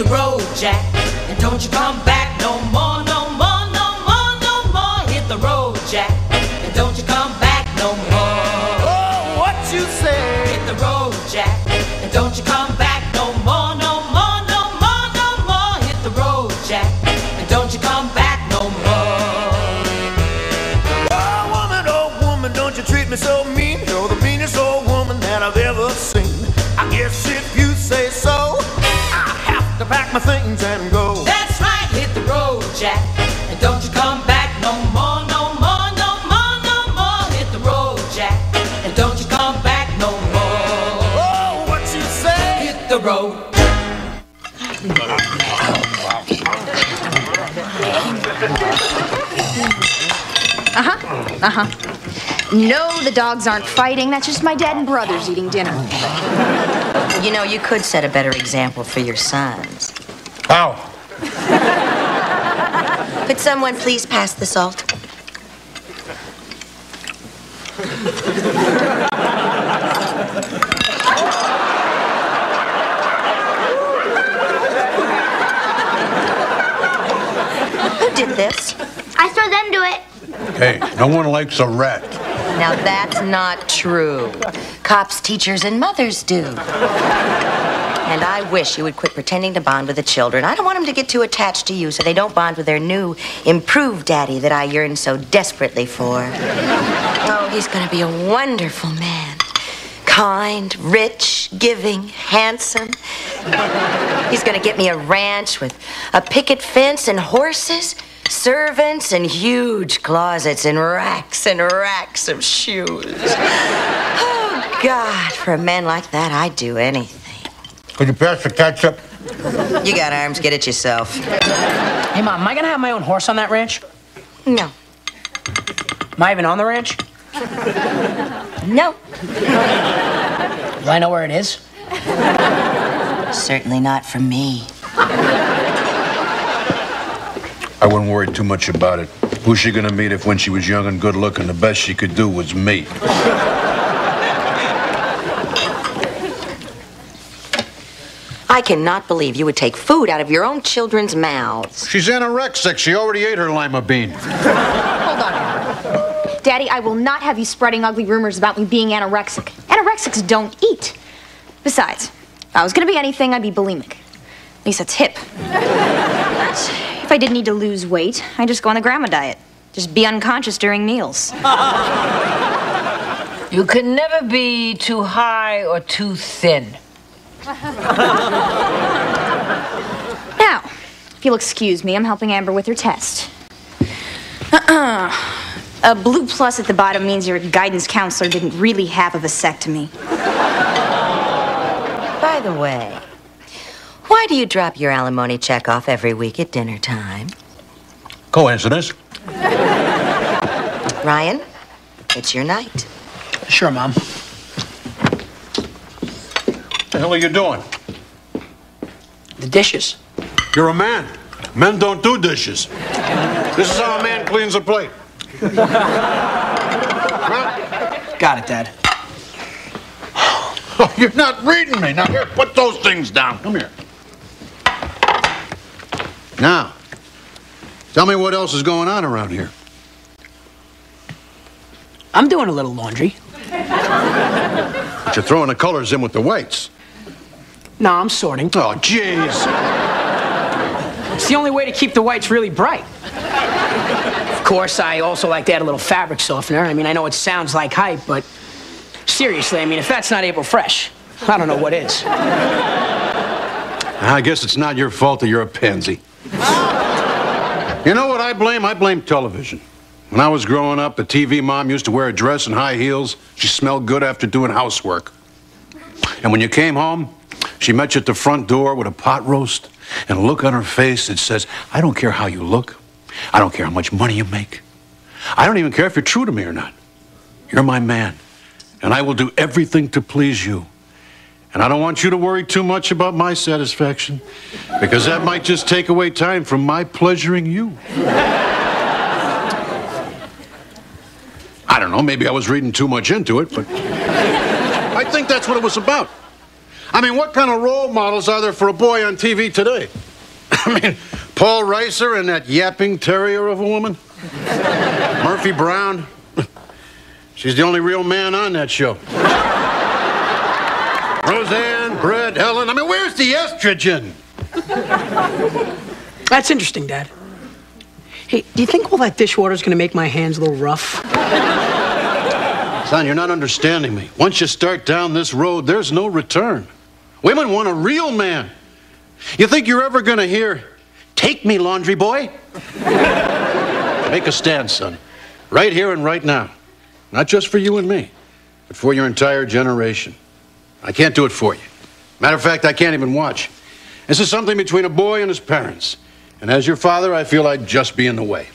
the road, Jack, and don't you come back no more, no more, no more, no more. Hit the road, Jack, and don't you come back no more. Oh, what you say? Hit the road, Jack, and don't you come back no more, no more, no more, no more. Hit the road, Jack, and don't you come back no more. Oh woman, don't you treat me so mean. You're the meanest old woman that I've ever seen. I guess if you say so, I have to pack my things and go. That's right, hit the road, Jack, and don't you come back no more, no more, no more, no more. Hit the road, Jack, and don't you come back no more. Oh, what you say? Hit the road. No, the dogs aren't fighting. That's just my dad and brothers eating dinner. You know, you could set a better example for your sons. How? Could someone please pass the salt? Who did this? I saw them do it. Hey, no one likes a rat. Now, that's not true. Cops, teachers, and mothers do. And I wish you would quit pretending to bond with the children. I don't want them to get too attached to you so they don't bond with their new, improved daddy that I yearn so desperately for. Oh, he's going to be a wonderful man. Kind, rich, giving, handsome. He's going to get me a ranch with a picket fence and horses, servants, and huge closets and racks of shoes. Oh, God, for a man like that, I'd do anything. Could you pass the ketchup? You got arms, get it yourself. Hey, Mom, am I gonna have my own horse on that ranch? No. Am I even on the ranch? No. Do I know where it is? Certainly not for me. I wouldn't worry too much about it. Who's she gonna meet if when she was young and good looking, the best she could do was me? I cannot believe you would take food out of your own children's mouths. She's anorexic. She already ate her lima bean. Hold on. Daddy, I will not have you spreading ugly rumors about me being anorexic. Anorexics don't eat. Besides, if I was going to be anything, I'd be bulimic. At least that's hip. But if I did need to lose weight, I'd just go on the grandma diet. Just be unconscious during meals. You can never be too high or too thin. Now, if you'll excuse me, I'm helping Amber with her test. A blue plus at the bottom means your guidance counselor didn't really have a vasectomy. By the way, why do you drop your alimony check off every week at dinner time? Coincidence. Ryan, it's your night. Sure, Mom. What the hell are you doing? The dishes. You're a man. Men don't do dishes. This is how a man cleans a plate. Got it, Dad. Oh, you're not reading me. Now, here, put those things down. Come here. Now, tell me what else is going on around here. I'm doing a little laundry. But you're throwing the colors in with the whites. No, I'm sorting. Oh, jeez. It's the only way to keep the whites really bright. Of course, I also like to add a little fabric softener. I mean, I know it sounds like hype, but seriously, I mean, if that's not April Fresh, I don't know what is. I guess it's not your fault that you're a pansy. You know what I blame? I blame television. When I was growing up, the TV mom used to wear a dress and high heels. She smelled good after doing housework. And when you came home, she met you at the front door with a pot roast and a look on her face that says, I don't care how you look. I don't care how much money you make. I don't even care if you're true to me or not. You're my man, and I will do everything to please you. And I don't want you to worry too much about my satisfaction, because that might just take away time from my pleasuring you. I don't know, maybe I was reading too much into it, but I think that's what it was about. I mean, what kind of role models are there for a boy on TV today? I mean, Paul Reiser and that yapping terrier of a woman? Murphy Brown? She's the only real man on that show. Roseanne, Brett, Helen. I mean, where's the estrogen? That's interesting, Dad. Hey, do you think all that dishwater's gonna make my hands a little rough? Son, you're not understanding me. Once you start down this road, there's no return. Women want a real man. You think you're ever gonna hear, "Take me, laundry boy"? Make a stand, son. Right here and right now. Not just for you and me, but for your entire generation. I can't do it for you. Matter of fact, I can't even watch. This is something between a boy and his parents. And as your father, I feel I'd just be in the way.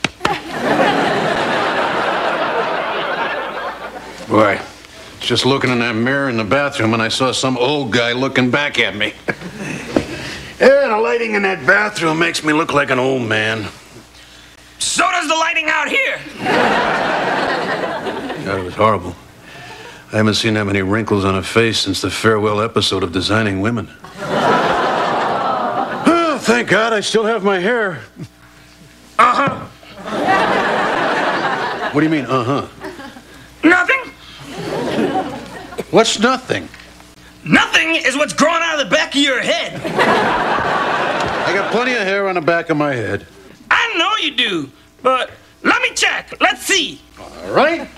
Boy, just looking in that mirror in the bathroom and I saw some old guy looking back at me. Yeah, the lighting in that bathroom makes me look like an old man. So does the lighting out here. God, it was horrible. I haven't seen that many wrinkles on a face since the farewell episode of Designing Women. Oh, thank God I still have my hair. Uh-huh. What do you mean, uh-huh? Nothing. What's nothing? Nothing is what's growing out of the back of your head. I got plenty of hair on the back of my head. I know you do, but let me check. Let's see. All right.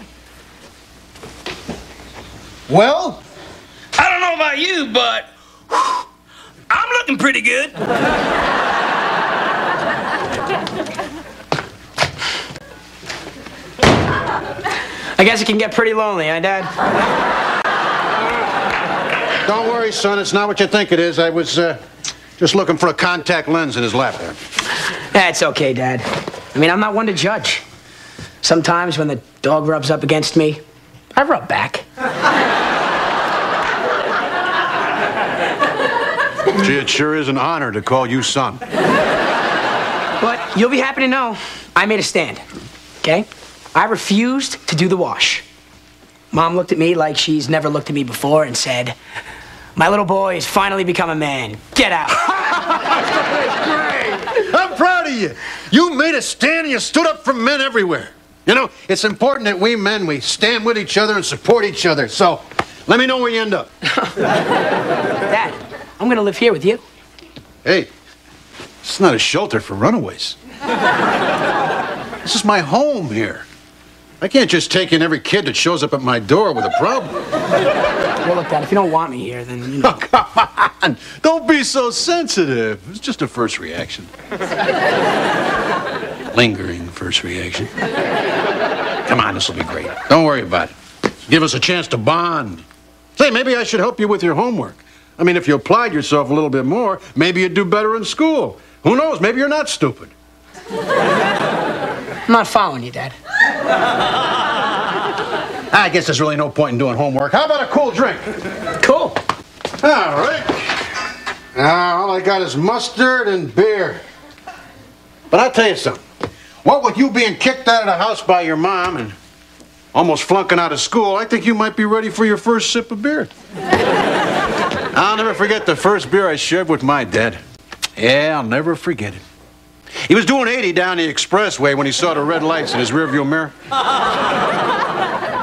Well? I don't know about you, but whew, I'm looking pretty good. I guess it can get pretty lonely, huh, Dad? Don't worry, son. It's not what you think it is. I was just looking for a contact lens in his lap there. That's okay, Dad. I mean, I'm not one to judge. Sometimes when the dog rubs up against me, I rub back. Gee, it sure is an honor to call you son. But you'll be happy to know I made a stand, okay? I refused to do the wash. Mom looked at me like she's never looked at me before and said, "My little boy has finally become a man. Get out." That's great. I'm proud of you. You made a stand and you stood up for men everywhere. You know, it's important that we men, we stand with each other and support each other. So, let me know where you end up. Dad, I'm gonna live here with you. Hey, it's not a shelter for runaways. This is my home here. I can't just take in every kid that shows up at my door with a problem. Well, look, Dad, if you don't want me here, then, you know. Oh, come on. Don't be so sensitive. It's just a first reaction. Lingering first reaction. Come on, this will be great. Don't worry about it. Give us a chance to bond. Say, maybe I should help you with your homework. I mean, if you applied yourself a little bit more, maybe you'd do better in school. Who knows? Maybe you're not stupid. I'm not following you, Dad. I guess there's really no point in doing homework. How about a cool drink? Cool. All right. Now, all I got is mustard and beer. But I'll tell you something. What with you being kicked out of the house by your mom and almost flunking out of school, I think you might be ready for your first sip of beer. I'll never forget the first beer I shared with my dad. Yeah, I'll never forget it. He was doing 80 down the expressway when he saw the red lights in his rearview mirror.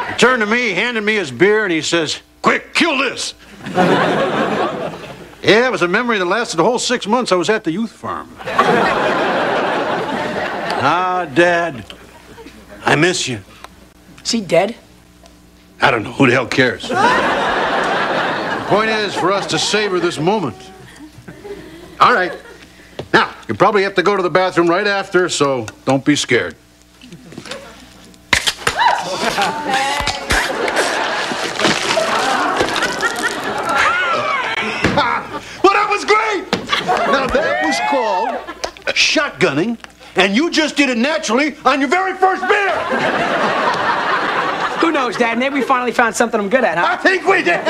He turned to me, handed me his beer, and he says, "Quick, kill this." Yeah, it was a memory that lasted the whole 6 months I was at the youth farm. Ah, Dad, I miss you. Is he dead? I don't know. Who the hell cares? The point is for us to savor this moment. All right. Now, you probably have to go to the bathroom right after, so don't be scared. Well, that was great! Now, that was called shotgunning, and you just did it naturally on your very first beer! Who knows, Dad? Maybe we finally found something I'm good at, huh? I think we did!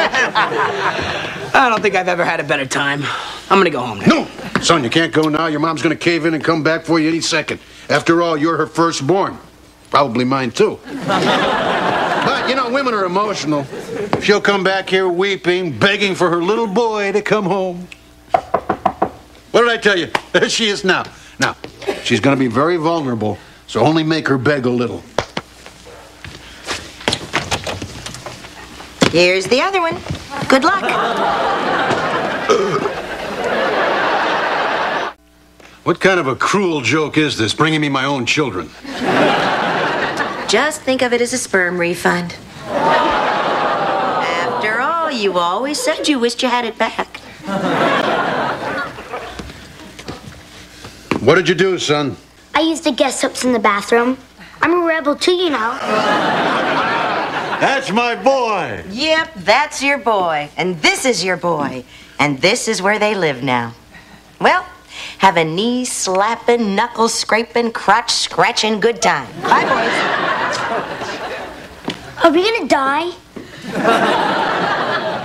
I don't think I've ever had a better time. I'm gonna go home now. No! Son, you can't go now. Your mom's gonna cave in and come back for you any second. After all, you're her firstborn. Probably mine, too. But You know, women are emotional. She'll come back here weeping, begging for her little boy to come home. What did I tell you? There she is now. Now, she's going to be very vulnerable, so only make her beg a little. Here's the other one. Good luck. What kind of a cruel joke is this, bringing me my own children? Just think of it as a sperm refund. After all, you always said you wished you had it back. What did you do, son? I used the guest soaps in the bathroom. I'm a rebel too, you know. That's my boy. Yep, that's your boy. And this is your boy. And this is where they live now. Well, have a knee-slapping, knuckle-scraping, crotch-scratching good time. Bye, boys. Are we gonna die?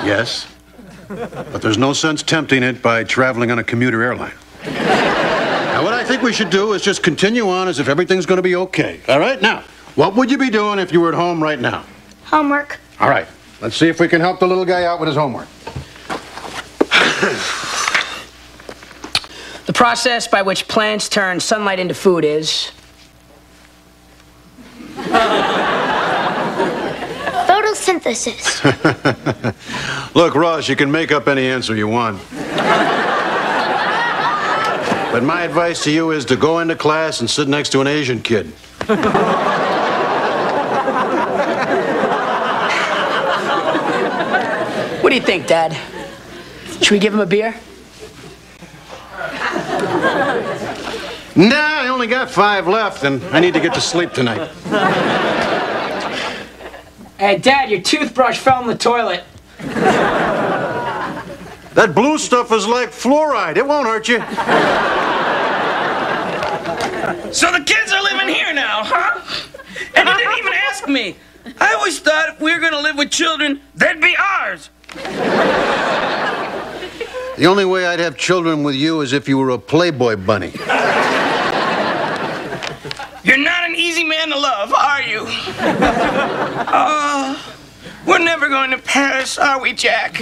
Yes. But there's no sense tempting it by traveling on a commuter airline. Now, what I think we should do is just continue on as if everything's going to be okay. All right? Now, what would you be doing if you were at home right now? Homework. All right. Let's see if we can help the little guy out with his homework. The process by which plants turn sunlight into food is... Photosynthesis. Look, Ross, you can make up any answer you want. But my advice to you is to go into class and sit next to an Asian kid. What do you think, Dad? Should we give him a beer? Nah, I only got 5 left, and I need to get to sleep tonight. Hey, Dad, your toothbrush fell in the toilet. That blue stuff is like fluoride. It won't hurt you. So the kids are living here now, huh? And you didn't even ask me. I always thought if we were going to live with children, they'd be ours. The only way I'd have children with you is if you were a Playboy bunny. You're not an easy man to love, are you? We're never going to Paris, are we, Jack?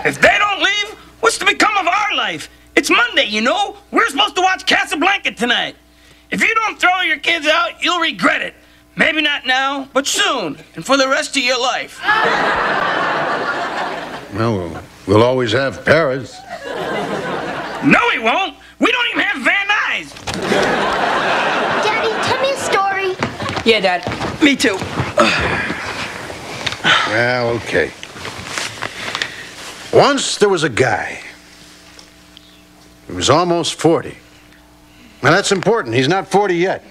If they don't leave, what's to become of our life? It's Monday, you know. We're supposed to watch Casablanca tonight. If you don't throw your kids out, you'll regret it. Maybe not now, but soon, and for the rest of your life. Well, we'll always have Paris. No, we won't. We don't even have Van Nuys. Daddy, tell me a story. Yeah, Dad. Me too. Well, okay. Once there was a guy. He was almost 40. Now, that's important. He's not 40 yet.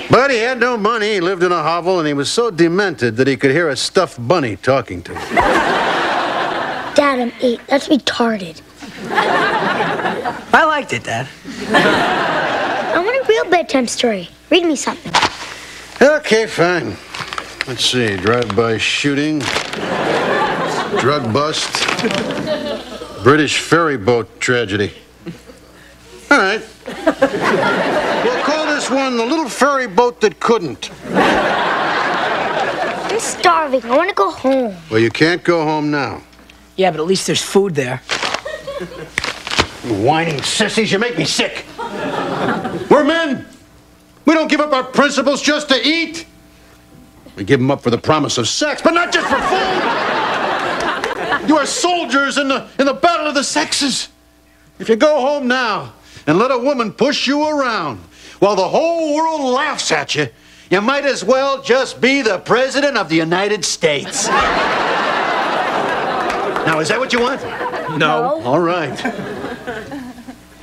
But he had no money, he lived in a hovel, and he was so demented that he could hear a stuffed bunny talking to him. Dad, I'm 8. That's retarded. I liked it, Dad. I want a real bedtime story. Read me something. Okay, fine. Let's see. Drive-by shooting. Drug bust. British ferry boat tragedy. All right. We'll call this one The Little Ferry Boat That Couldn't. I'm starving. I want to go home. Well, you can't go home now. Yeah, but at least there's food there. You whining sissies, you make me sick. We're men. We don't give up our principles just to eat. We give them up for the promise of sex, but not just for food. You are soldiers in the battle of the sexes. If you go home now and let a woman push you around while the whole world laughs at you, you might as well just be the President of the United States. Now, is that what you want? No. All right.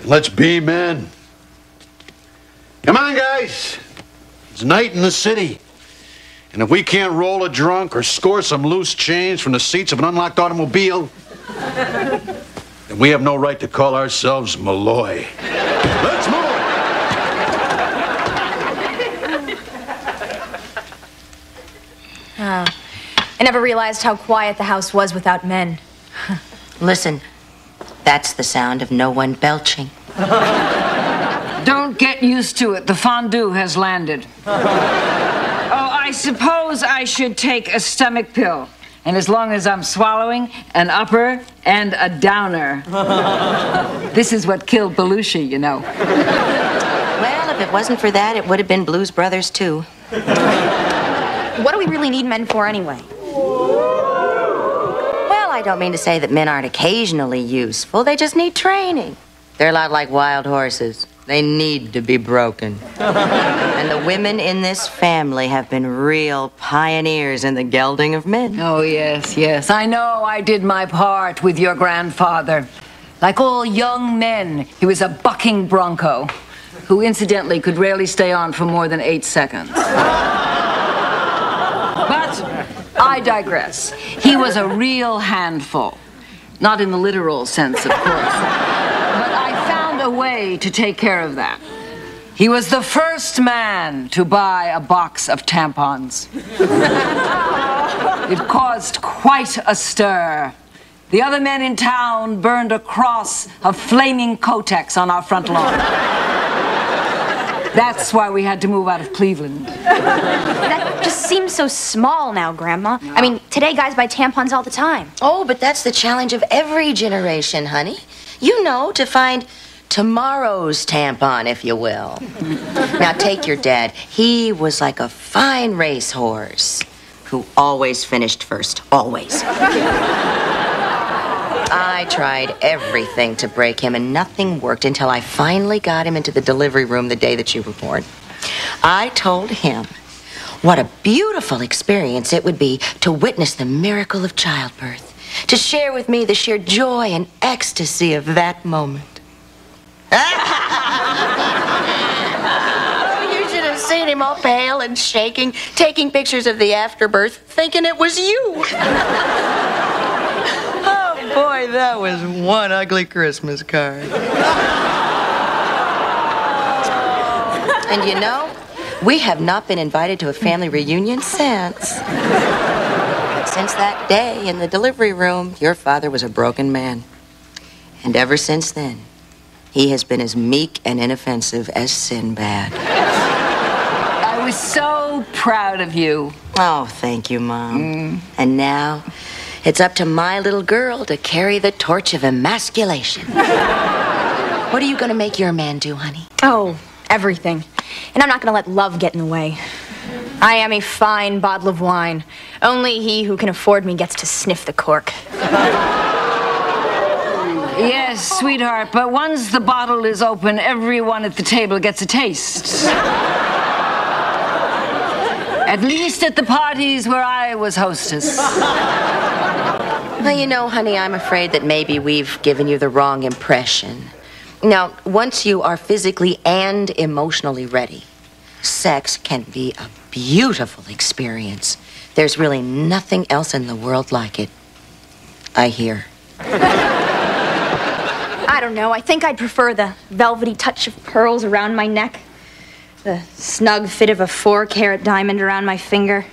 Let's be men. Come on, guys. It's night in the city. And if we can't roll a drunk or score some loose change from the seats of an unlocked automobile, then we have no right to call ourselves Malloy. Let's move! I never realized how quiet the house was without men. Listen, that's the sound of no one belching. Don't get used to it. The fondue has landed. I suppose I should take a stomach pill. And as long as I'm swallowing, an upper and a downer. This is what killed Belushi, you know. Well, if it wasn't for that, it would have been Blues Brothers, too. What do we really need men for anyway? Well, I don't mean to say that men aren't occasionally useful. They just need training. They're a lot like wild horses. They need to be broken. And the women in this family have been real pioneers in the gelding of men. Oh, yes, yes. I know I did my part with your grandfather. Like all young men, he was a bucking bronco who incidentally could rarely stay on for more than 8 seconds. But I digress. He was a real handful. Not in the literal sense, of course. But I found a way to take care of that. He was the first man to buy a box of tampons. It caused quite a stir. The other men in town burned a cross of flaming Kotex on our front lawn. That's why we had to move out of Cleveland. That just seems so small now, Grandma. I mean, today guys buy tampons all the time. Oh, but that's the challenge of every generation, honey. You know, to find tomorrow's tampon, if you will. Now, take your dad. He was like a fine racehorse who always finished first. Always. I tried everything to break him, and nothing worked until I finally got him into the delivery room the day that you were born. I told him what a beautiful experience it would be to witness the miracle of childbirth, to share with me the sheer joy and ecstasy of that moment. You should have seen him all pale and shaking, taking pictures of the afterbirth, thinking it was you. Boy, that was one ugly Christmas card. And you know, we have not been invited to a family reunion since. Since that day in the delivery room, your father was a broken man. And ever since then, he has been as meek and inoffensive as Sinbad. I was so proud of you. Oh, thank you, Mom. And now, it's up to my little girl to carry the torch of emasculation. What are you going to make your man do, honey? Oh, everything. And I'm not going to let love get in the way. I am a fine bottle of wine. Only he who can afford me gets to sniff the cork. Yes, sweetheart, but once the bottle is open, everyone at the table gets a taste. At least at the parties where I was hostess. Well, you know, honey, I'm afraid that maybe we've given you the wrong impression. Now, once you are physically and emotionally ready, sex can be a beautiful experience. There's really nothing else in the world like it. I hear. I don't know. I think I'd prefer the velvety touch of pearls around my neck, the snug fit of a 4-carat diamond around my finger,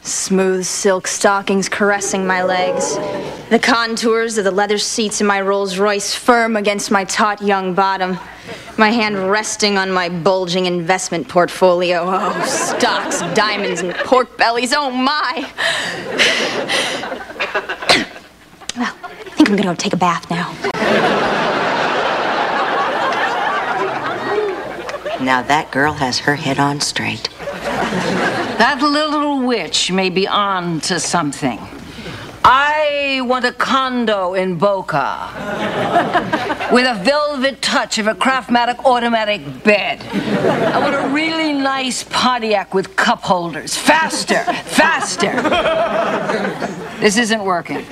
smooth silk stockings caressing my legs, the contours of the leather seats in my Rolls Royce firm against my taut young bottom, my hand resting on my bulging investment portfolio. Oh, stocks, diamonds, and pork bellies. Oh, my. Well, I think I'm going to go take a bath now. Now that girl has her head on straight. That little witch may be on to something. I want a condo in Boca with a velvet touch of a Craftmatic automatic bed. I want a really nice Pontiac with cup holders. Faster, faster. This isn't working.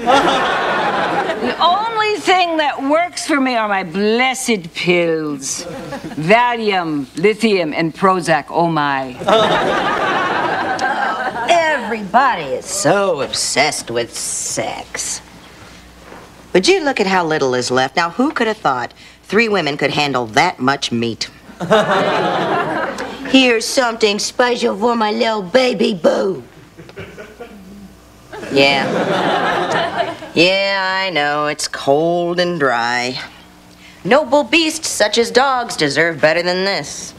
The only thing that works for me are my blessed pills. Valium, lithium, and Prozac, oh my. Everybody is so obsessed with sex. But you look at how little is left. Now, who could have thought 3 women could handle that much meat? Here's something special for my little baby boo. Yeah. Yeah, I know, it's cold and dry. Noble beasts such as dogs deserve better than this.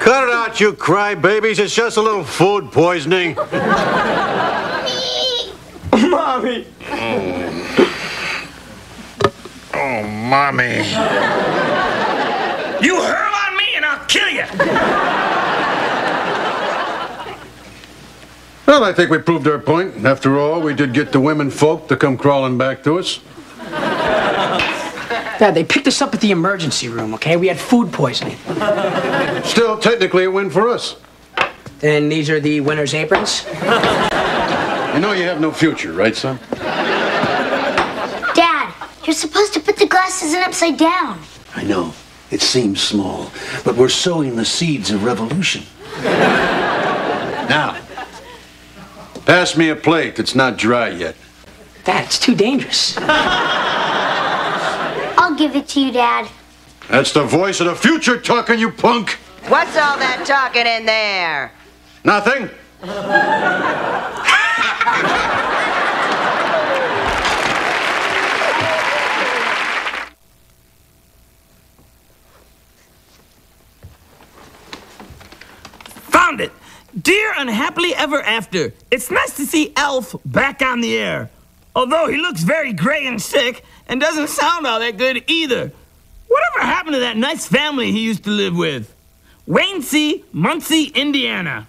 Cut it out, you crybabies. It's just a little food poisoning. Mommy. Oh, Mommy. You hurl on me and I'll kill you. Well, I think we proved our point. After all, we did get the women folk to come crawling back to us. Dad, they picked us up at the emergency room, okay? We had food poisoning. Still, technically, a win for us. And these are the winner's aprons? You know you have no future, right, son? Dad, you're supposed to put the glasses in upside down. I know. It seems small, but we're sowing the seeds of revolution. Now, pass me a plate that's not dry yet. Dad, it's too dangerous. I'll give it to you, Dad. That's the voice of the future talking, you punk. What's all that talking in there? Nothing. Found it. Dear Unhappily Ever After, it's nice to see Elf back on the air. Although he looks very gray and sick and doesn't sound all that good either. Whatever happened to that nice family he used to live with? Wayne C., Muncie, Indiana.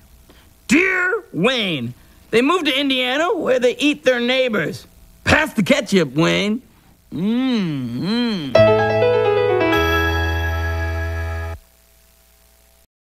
Dear Wayne, they moved to Indiana where they eat their neighbors. Pass the ketchup, Wayne. Mmm.